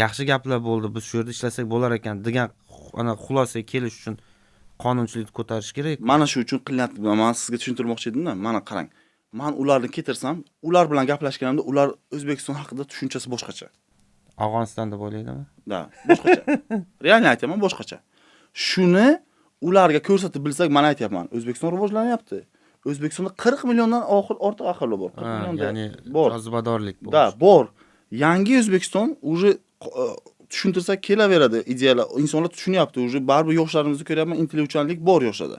yaxshi gaplar bo'ldi, biz shu yerda ishlasak bo'lar ekan degan ana xulosaga kelish uchun qonunchilikni ko'tarish kerak. Mana shu uchun qilyapti. Men sizga tushuntirmoqchi edim-da. Mana qarang. Men ularni ketirsam, ular bilan gaplashganimda ular O'zbekiston haqida tushunchasi boshqacha. Afg'oniston deb o'ylaydimi? Da, boshqacha. Realni aytaman, boshqacha. Shuni ularga ko'rsatib bilsak, men aytayapman, O'zbekiston rivojlanyapti. O'zbekistonda 40 milliondan ortiq aholi bor. 40 millionda ya'ni bor. jozibadorlik bor. Da, bor. Yangi O'zbekiston уже tushuntirsak kelaveradi ideyalar. Insonlar tushunyapti, уже baribir yoshlarimizni ko'ryapman, intiluvchanlik bor yoshlarda.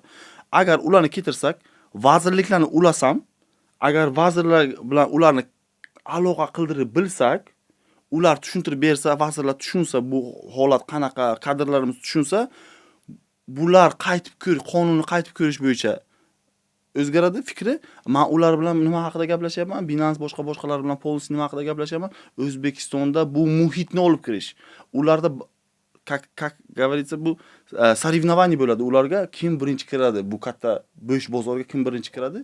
Agar ularni ketirsak, vazirliklarni ulasam, agar vazirlar bilan ularni aloqa qildirib bilsak, ular tushuntirib bersa, vazirlar tushunsa, bu holat qanaqa, kadrlarimiz tushunsa, bular qonunni qaytib ko'rish bo'yicha o'zgaradi fikri. Men ular bilan nima haqida gaplashyapman? Binance boshqalar bilan policy nima haqida gaplashyapman? O'zbekistonda bu muhitni olib kirish. Ularda как говорится, bu соревнование bo'ladi. Ularga kim birinchi kiradi, bu katta bo'sh bozorga kim birinchi kiradi?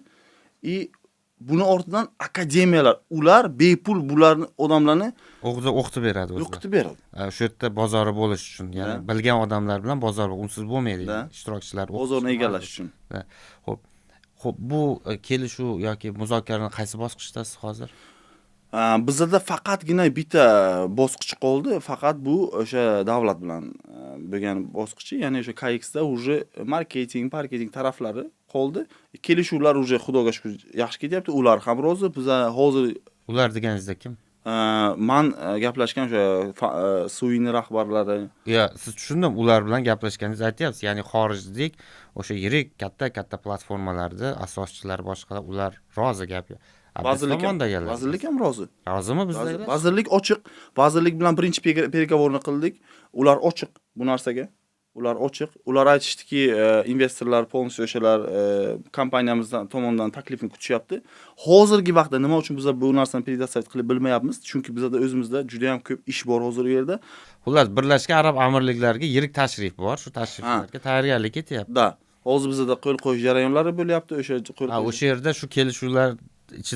Buni ortidan akademiyalar, ular bepul bularni odamlarni o'qitib beradi o'zi. O'qitib beradi. Shu yerda bozori bo'lish uchun, ya'ni bilgan odamlar bilan bozor unsiz bo'lmaydi, ishtirokchilar bozorni egallash uchun. Xo'p, bu kelishuv yoki muzokaraning qaysi bosqichdasiz hozir? Bizda faqatgina bitta bosqich qoldi, faqat bu o'sha davlat bilan bo'lgan bosqichi, ya'ni o'sha KX da уже marketing taraflari qoldi. Kelishuvlar уже xudoga shukr yaxshi ketyapti. Ular ham rozi. Biz hozir ular deganingizda kim? Men gaplashgan o'sha Suyni rahbarlari. Siz tushundim, ular bilan gaplashganingizni aytyapsiz. Ya'ni xorijlik o'sha yirik katta platformalarda asoschilari boshqalar ular rozi gap. Vazirlik ham rozi. Rozimi bizdagilar? Vazirlik ochiq. Vazirlik bilan birinchi переговорni qildik. Ular ochiq bu narsaga. Ular ochiq. Ular aytishdiki, investorlar, polniy o'shalar kompaniyamiz tomonidan taklifni kutishyapti. Hozirgi vaqtda nima uchun biz bu narsani предоставить qilib bilmayapmiz? Chunki bizda o'zimizda juda ham ko'p ish bor hozir u yerda. Xullas, Birlashgan Arab Amirliklariga yirik tashrif bor. Shu tashriflarga tayyorgarlik ketyapti. Da. Hozir bizda qo'l qo'yish jarayonlari bo'lyapti. O'sha yerda shu kelishuvlar ichida